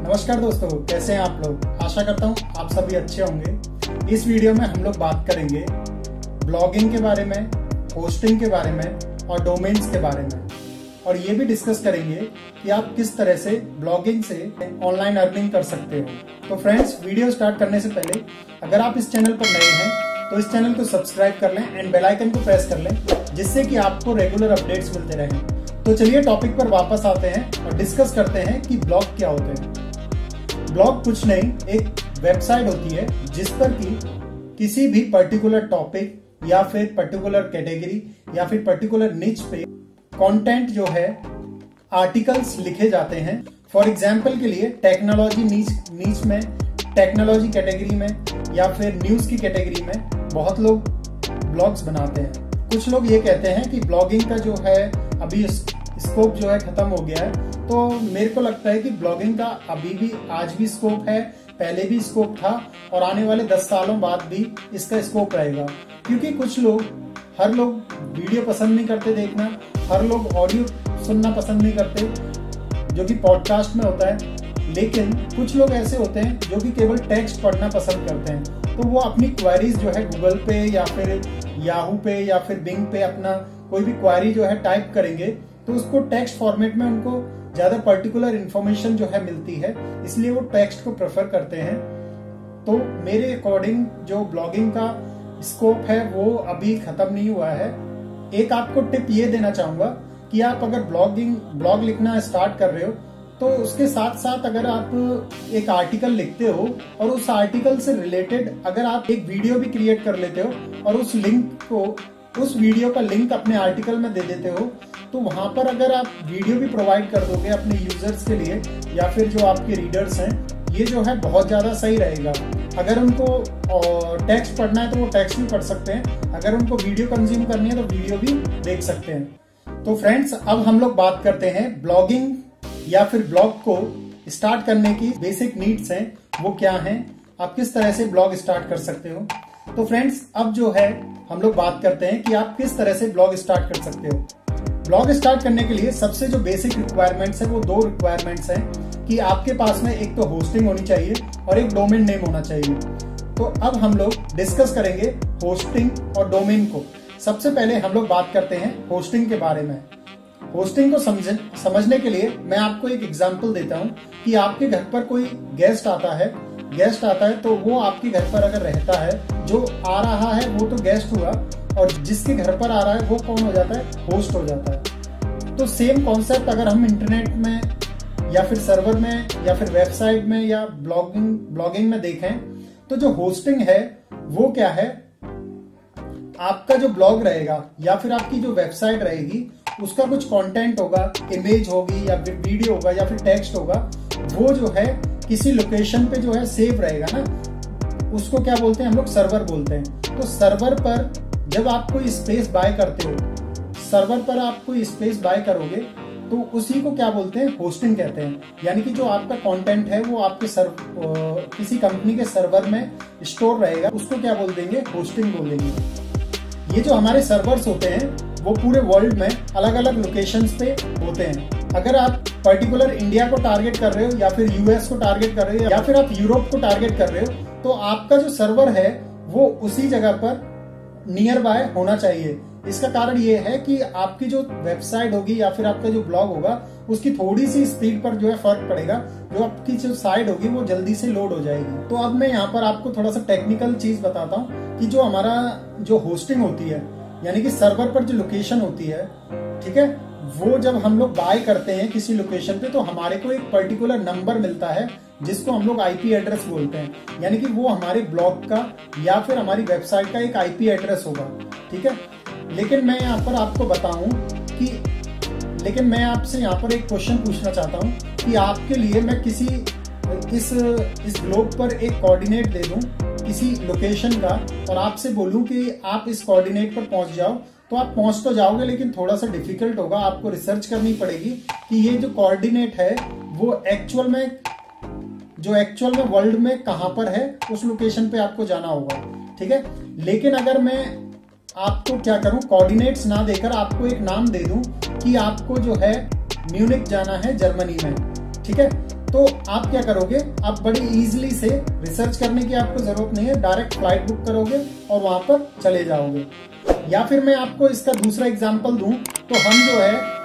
नमस्कार दोस्तों, कैसे हैं आप लोग। आशा करता हूं आप सभी अच्छे होंगे। इस वीडियो में हम लोग बात करेंगे ब्लॉगिंग के बारे में, होस्टिंग के बारे में और डोमेन्स के बारे में, और ये भी डिस्कस करेंगे कि आप किस तरह से ब्लॉगिंग से ऑनलाइन अर्निंग कर सकते हो। तो फ्रेंड्स, वीडियो स्टार्ट करने से पहले अगर आप इस चैनल पर नए हैं तो इस चैनल को सब्सक्राइब कर लें एंड बेल आइकन को प्रेस कर लें, जिससे कि आपको रेगुलर अपडेट्स मिलते रहें। तो चलिए टॉपिक पर वापस आते हैं और डिस्कस करते हैं कि ब्लॉग क्या होते हैं। ब्लॉग कुछ नहीं, एक वेबसाइट होती है जिस पर कि किसी भी पर्टिकुलर टॉपिक या फिर पर्टिकुलर कैटेगरी या फिर पर्टिकुलर निच पे कंटेंट जो है आर्टिकल्स लिखे जाते हैं। फॉर एग्जांपल के लिए टेक्नोलॉजी नीच में, टेक्नोलॉजी कैटेगरी में या फिर न्यूज की कैटेगरी में बहुत लोग ब्लॉग्स बनाते हैं। कुछ लोग ये कहते हैं कि ब्लॉगिंग का जो है अभी स्कोप जो है खत्म हो गया है, तो मेरे को लगता है कि ब्लॉगिंग का अभी भी आज भी स्कोप है, पहले भी स्कोप था और आने वाले 10 सालों बाद भी इसका स्कोप रहेगा। क्योंकि हर लोग वीडियो पसंद नहीं करते देखना, हर लोग ऑडियो सुनना पसंद नहीं करते जो कि पॉडकास्ट में होता है, लेकिन कुछ लोग ऐसे होते हैं जो कि केवल टेक्स्ट पढ़ना पसंद करते हैं। तो वो अपनी क्वेरीज जो है गूगल पे या फिर याहू पे या फिर बिंग पे अपना कोई भी क्वेरी जो है टाइप करेंगे तो उसको टेक्स्ट फॉर्मेट में उनको ज्यादा पर्टिकुलर इंफॉर्मेशन जो है मिलती है, इसलिए वो टेक्स्ट को प्रेफर करते हैं। तो मेरे अकॉर्डिंग जो ब्लॉगिंग का स्कोप है वो अभी खत्म नहीं हुआ है। एक आपको टिप ये देना चाहूंगा कि आप अगर ब्लॉग लिखना स्टार्ट कर रहे हो तो उसके साथ साथ अगर आप एक आर्टिकल लिखते हो और उस आर्टिकल से रिलेटेड अगर आप एक वीडियो भी क्रिएट कर लेते हो और उस वीडियो का लिंक अपने आर्टिकल में दे देते हो, तो वहां पर अगर आप वीडियो भी प्रोवाइड कर दोगे अपने यूजर्स के लिए या फिर जो आपके रीडर्स हैं, ये जो है बहुत ज्यादा सही रहेगा। अगर उनको टेक्स्ट पढ़ना है तो वो टेक्स्ट भी पढ़ सकते हैं, अगर उनको वीडियो कंज्यूम करनी है तो वीडियो भी देख सकते हैं। तो फ्रेंड्स, अब हम लोग बात करते हैं ब्लॉगिंग या फिर ब्लॉग को स्टार्ट करने की बेसिक नीड्स हैं, वो क्या हैं, आप किस तरह से ब्लॉग स्टार्ट कर सकते हो। तो फ्रेंड्स, अब जो है हम लोग बात करते हैं कि आप किस तरह से ब्लॉग स्टार्ट कर सकते हो। ब्लॉग स्टार्ट करने के लिए सबसे जो बेसिक रिक्वायरमेंट्स है वो 2 रिक्वायरमेंट्स हैं कि आपके पास में एक तो होस्टिंग होनी चाहिए और एक डोमेन नेम होना चाहिए। तो अब हम लोग डिस्कस करेंगे होस्टिंग और डोमेन को। सबसे पहले हम लोग बात करते हैं होस्टिंग के बारे में। होस्टिंग को समझने के लिए मैं आपको एक एग्जांपल देता हूं कि आपके घर पर कोई गेस्ट आता है तो वो आपके घर पर अगर रहता है, जो आ रहा है वो तो गेस्ट हुआ और जिसके घर पर आ रहा है वो कौन हो जाता है, होस्ट हो जाता है। तो सेम कॉन्सेप्ट अगर हम इंटरनेट में या फिर सर्वर में या फिर वेबसाइट में या ब्लॉगिंग में देखें तो जो होस्टिंग है वो क्या है, आपका जो ब्लॉग रहेगा या फिर आपकी जो वेबसाइट रहेगी उसका कुछ कंटेंट होगा, इमेज होगी या फिर वीडियो होगा या फिर टेक्स्ट होगा, वो जो है किसी लोकेशन पे जो है सेव रहेगा ना, उसको क्या बोलते हैं हम लोग, सर्वर बोलते हैं। तो सर्वर पर जब आप कोई स्पेस बाय करते हो, सर्वर पर आप कोई स्पेस बाय करोगे तो उसी को क्या बोलते हैं, होस्टिंग कहते हैं। यानी कि जो आपका कंटेंट है वो आपके किसी कंपनी के सर्वर में स्टोर रहेगा, उसको क्या बोल देंगे, होस्टिंग बोल देंगे। ये जो हमारे सर्वर्स होते हैं वो पूरे वर्ल्ड में अलग अलग लोकेशंस पे होते हैं। अगर आप पर्टिकुलर इंडिया को टारगेट कर रहे हो या फिर यूएस को टारगेट कर रहे हो या फिर आप यूरोप को टारगेट कर रहे हो, तो आपका जो सर्वर है वो उसी जगह पर नियर बाय होना चाहिए। इसका कारण ये है कि आपकी जो वेबसाइट होगी या फिर आपका जो ब्लॉग होगा उसकी थोड़ी सी स्पीड पर जो है फर्क पड़ेगा, जो आपकी जो साइट होगी वो जल्दी से लोड हो जाएगी। तो अब मैं यहाँ पर आपको थोड़ा सा टेक्निकल चीज बताता हूँ कि जो हमारा जो होस्टिंग होती है यानी कि सर्वर पर जो लोकेशन होती है, ठीक है, वो जब हम लोग बाय करते हैं किसी लोकेशन पे तो हमारे को एक पर्टिकुलर नंबर मिलता है जिसको हम लोग आईपी एड्रेस बोलते हैं। यानी कि वो हमारे ब्लॉग का या फिर हमारी वेबसाइट का एक आईपी एड्रेस होगा, ठीक है। लेकिन मैं यहाँ पर आपको बताऊं कि मैं आपसे यहाँ पर एक क्वेश्चन पूछना चाहता हूँ कि आपके लिए मैं किसी इस ग्लोब पर एक कोऑर्डिनेट दे दूं किसी लोकेशन का और आपसे बोलूं कि आप इस कोऑर्डिनेट पर पहुंच जाओ, तो आप पहुंच तो जाओगे लेकिन थोड़ा सा डिफिकल्ट होगा, आपको रिसर्च करनी पड़ेगी कि ये जो कोऑर्डिनेट है वो एक्चुअल में वर्ल्ड में कहां पर है, उस लोकेशन पे आपको जाना होगा, ठीक है। लेकिन अगर मैं आपको क्या करूं, कोऑर्डिनेट्स ना देकर आपको एक नाम दे दूं कि आपको जो है म्यूनिक जाना है जर्मनी में, ठीक है। तो आप क्या करोगे, आप बड़ी इजीली से रिसर्च करने की आपको जरूरत नहीं है, डायरेक्ट फ्लाइट बुक करोगे और वहां पर चले जाओगे। या फिर मैं आपको इसका दूसरा एग्जांपल दूं तो हम जो है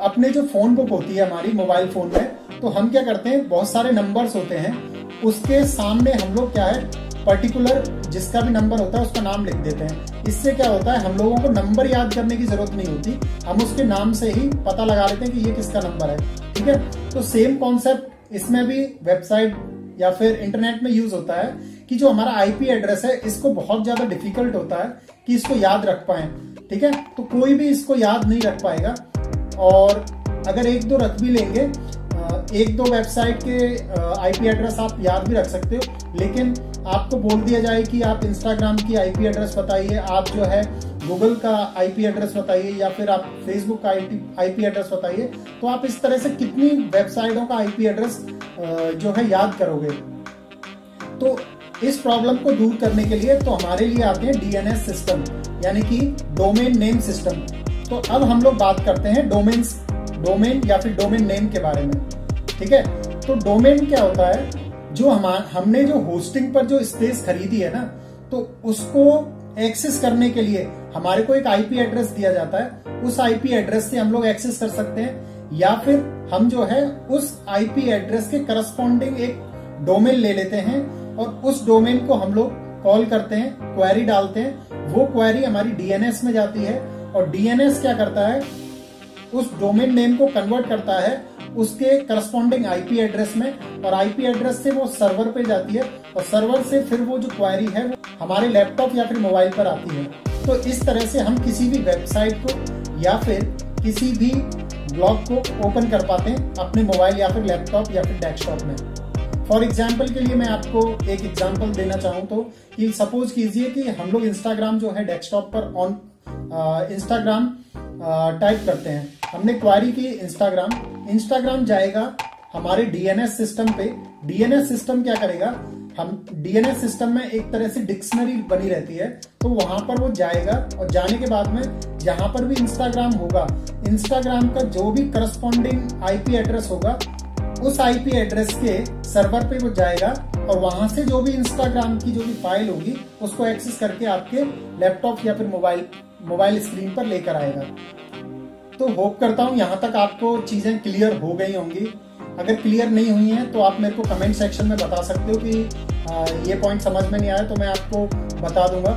अपने जो फोन बुक होती है हमारी मोबाइल फोन में, तो हम क्या करते हैं, बहुत सारे नंबर्स होते हैं, उसके सामने हम लोग क्या है पर्टिकुलर जिसका भी नंबर होता है उसका नाम लिख देते हैं। इससे क्या होता है, हम लोगों को नंबर याद करने की जरूरत नहीं होती, हम उसके नाम से ही पता लगा लेते हैं कि ये किसका नंबर है। ठीक है, तो सेम कॉन्सेप्ट इसमें भी वेबसाइट या फिर इंटरनेट में यूज होता है कि जो हमारा आईपी एड्रेस है इसको बहुत ज्यादा डिफिकल्ट होता है कि इसको याद रख पाए। ठीक है, तो कोई भी इसको याद नहीं रख पाएगा, और अगर एक दो रख भी लेंगे, एक दो वेबसाइट के आईपी एड्रेस आप याद भी रख सकते हो, लेकिन आपको बोल दिया जाए कि आप इंस्टाग्राम की आईपी एड्रेस बताइए, आप जो है गूगल का आईपी एड्रेस बताइए, या फिर आप फेसबुक का आईपी एड्रेस बताइए, तो आप इस तरह से कितनी वेबसाइटों का आईपी एड्रेस जो है याद करोगे। तो इस प्रॉब्लम को दूर करने के लिए तो हमारे लिए आते हैं डीएनएस सिस्टम, यानी कि डोमेन नेम सिस्टम। तो अब हम लोग बात करते हैं डोमेन या फिर डोमेन नेम के बारे में। ठीक है, तो डोमेन क्या होता है, जो हमने जो होस्टिंग पर जो स्पेस खरीदी है ना, तो उसको एक्सेस करने के लिए हमारे को एक आईपी एड्रेस दिया जाता है, उस आईपी एड्रेस से हम लोग एक्सेस कर सकते हैं, या फिर हम जो है उस आईपी एड्रेस के करस्पॉन्डिंग एक डोमेन ले लेते हैं और उस डोमेन को हम लोग कॉल करते हैं, क्वेरी डालते हैं, वो क्वेरी हमारी डीएनएस में जाती है, और डीएनएस क्या करता है, उस डोमेन नेम को कन्वर्ट करता है उसके करस्पॉन्डिंग आईपी एड्रेस में, और आईपी एड्रेस से वो सर्वर पे जाती है, और सर्वर से फिर वो जो क्वेरी है वो हमारे लैपटॉप या फिर मोबाइल पर आती है। तो इस तरह से हम किसी भी वेबसाइट को या फिर किसी भी ब्लॉग को ओपन कर पाते हैं अपने मोबाइल या फिर लैपटॉप या फिर डेस्कटॉप में। फॉर एग्जाम्पल के लिए मैं आपको एक एग्जाम्पल देना चाहूँ तो कि सपोज कीजिए कि हम लोग इंस्टाग्राम जो है डेस्कटॉप पर ऑन इंस्टाग्राम टाइप करते हैं, हमने क्वेरी की इंस्टाग्राम जाएगा हमारे डीएनएस सिस्टम पे। डीएनएस सिस्टम क्या करेगा, हम डीएनएस सिस्टम में एक तरह से डिक्शनरी बनी रहती है, तो वहां पर वो जाएगा, और जाने के बाद में जहां पर भी इंस्टाग्राम होगा, इंस्टाग्राम का जो भी करस्पॉन्डिंग आईपी एड्रेस होगा, उस आईपी एड्रेस के सर्वर पे वो जाएगा, और वहां से जो भी इंस्टाग्राम की जो भी फाइल होगी उसको एक्सेस करके आपके लैपटॉप या फिर मोबाइल स्क्रीन पर लेकर आएगा। तो होप करता हूं यहां तक आपको चीजें क्लियर हो गई होंगी। अगर क्लियर नहीं हुई हैं तो आप मेरे को कमेंट सेक्शन में बता सकते हो कि ये पॉइंट समझ में नहीं आया, तो मैं आपको बता दूंगा।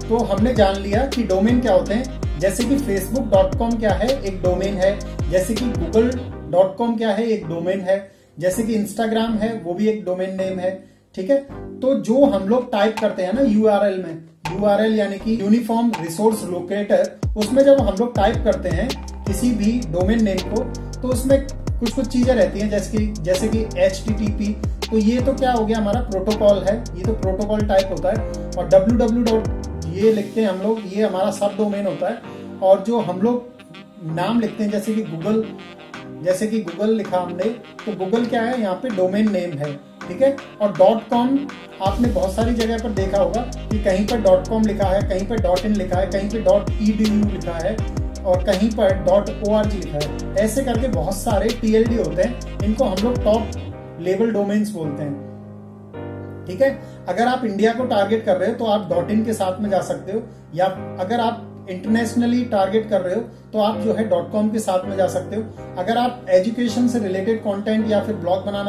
तो हमने जान लिया कि डोमेन क्या होते हैं, जैसे कि facebook.com क्या है, एक डोमेन है, जैसे कि google.com क्या है, एक डोमेन है, जैसे कि इंस्टाग्राम है वो भी एक डोमेन नेम है। ठीक है, तो जो हम लोग टाइप करते हैं ना यूआरएल में, यूआरएल यानी कि यूनिफॉर्म रिसोर्स लोकेटर, उसमें जब हम लोग टाइप करते हैं किसी भी डोमेन नेम को, तो उसमें कुछ चीजें रहती हैं, जैसे कि HTTP, तो ये तो क्या हो गया, हमारा प्रोटोकॉल है, ये तो प्रोटोकॉल टाइप होता है, और www ये लिखते हैं हम लोग, ये हमारा सब डोमेन होता है, और जो हम लोग नाम लिखते हैं जैसे कि गूगल लिखा हमने, तो गूगल क्या है, यहाँ पे डोमेन नेम है। ठीक है, और .com आपने बहुत सारी जगह पर देखा होगा कि कहीं पर .com लिखा है, कहीं पर .in लिखा है, कहीं पर .edu लिखा है, और कहीं पर .org लिखा है। ऐसे करके बहुत सारे TLD होते हैं, इनको हम लोग टॉप लेवल डोमेन्स बोलते हैं। ठीक है, अगर आप इंडिया को टारगेट कर रहे हो तो आप .in के साथ में जा सकते हो, या अगर आप इंटरनेशनली टारगेट कर रहे हो तो आप जो है .com के साथ में जा सकते हो। अगर आप एजुकेशन से रिलेटेड कंटेंट या फिर ब्लॉग बना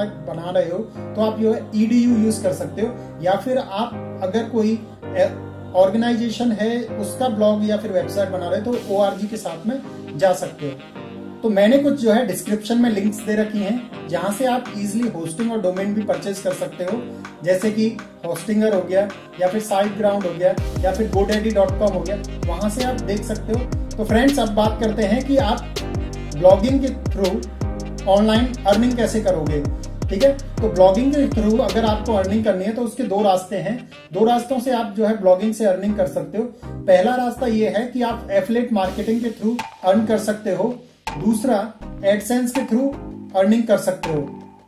रहे हो तो आप जो है edu यूज कर सकते हो, या फिर आप अगर कोई ऑर्गेनाइजेशन है उसका ब्लॉग या फिर वेबसाइट बना रहे हो तो org के साथ में जा सकते हो। तो मैंने कुछ जो है डिस्क्रिप्शन में लिंक्स दे रखी हैं, जहां से आप इजीली होस्टिंग और डोमेन भी परचेज कर सकते हो, जैसे कि होस्टिंगर हो गया, या फिर SiteGround हो गया, या फिर GoDaddy.com हो गया, वहां से आप देख सकते हो। तो फ्रेंड्स, अब बात करते हैं कि आप ब्लॉगिंग के थ्रू ऑनलाइन अर्निंग कैसे करोगे। ठीक है, तो ब्लॉगिंग के थ्रू अगर आपको अर्निंग करनी है तो उसके दो रास्ते हैं। दो रास्तों से आप जो है ब्लॉगिंग से अर्निंग कर सकते हो। पहला रास्ता ये है कि आप एफिलिएट मार्केटिंग के थ्रू अर्न कर सकते हो, दूसरा एडसेंस के थ्रू अर्निंग कर सकते हो।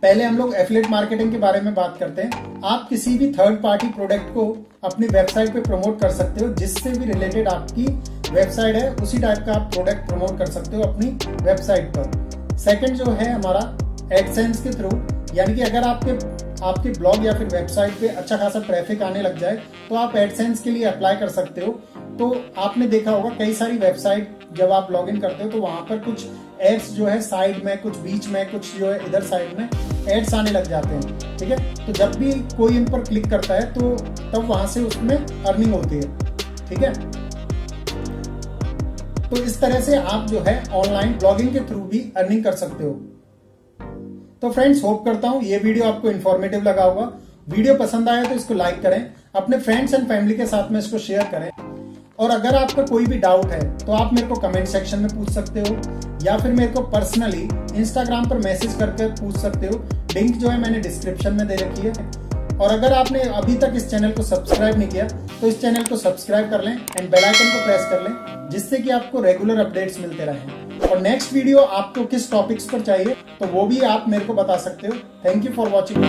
पहले हम लोग एफिलिएट मार्केटिंग के बारे में बात करते हैं। आप किसी भी थर्ड पार्टी प्रोडक्ट को अपनी वेबसाइट पे प्रमोट कर सकते हो, जिससे भी रिलेटेड आपकी वेबसाइट है उसी टाइप का आप प्रोडक्ट प्रमोट कर सकते हो अपनी वेबसाइट पर। सेकंड जो है हमारा एडसेंस के थ्रू, यानी कि अगर आपके ब्लॉग या फिर वेबसाइट पे अच्छा खासा ट्रैफिक आने लग जाए तो आप एडसेंस के लिए अप्लाई कर सकते हो। तो आपने देखा होगा कई सारी वेबसाइट जब आप लॉग इन करते हो तो वहां पर कुछ एड्स जो है साइड में, कुछ बीच में, कुछ जो है इधर साइड में एड्स आने लग जाते हैं, ठीक है। तो जब भी कोई इन पर क्लिक करता है तो तब वहां से उसमें अर्निंग होती है, ठीक है। तो इस तरह से आप जो है ऑनलाइन ब्लॉगिंग के थ्रू भी अर्निंग कर सकते हो। तो फ्रेंड्स, होप करता हूं ये वीडियो आपको इन्फॉर्मेटिव लगा होगा। वीडियो पसंद आया तो इसको लाइक करें, अपने फ्रेंड्स एंड फैमिली के साथ में इसको शेयर करें, और अगर आपका कोई भी डाउट है तो आप मेरे को कमेंट सेक्शन में पूछ सकते हो या फिर मेरे को पर्सनली इंस्टाग्राम पर मैसेज करके पूछ सकते हो। लिंक जो है मैंने डिस्क्रिप्शन में दे रखी है। और अगर आपने अभी तक इस चैनल को सब्सक्राइब नहीं किया तो इस चैनल को सब्सक्राइब कर लें एंड बेल आइकन को प्रेस कर लें, जिससे कि आपको रेगुलर अपडेट्स मिलते रहें। और नेक्स्ट वीडियो आपको किस टॉपिक्स पर चाहिए तो वो भी आप मेरे को बता सकते हो। Thank you for watching.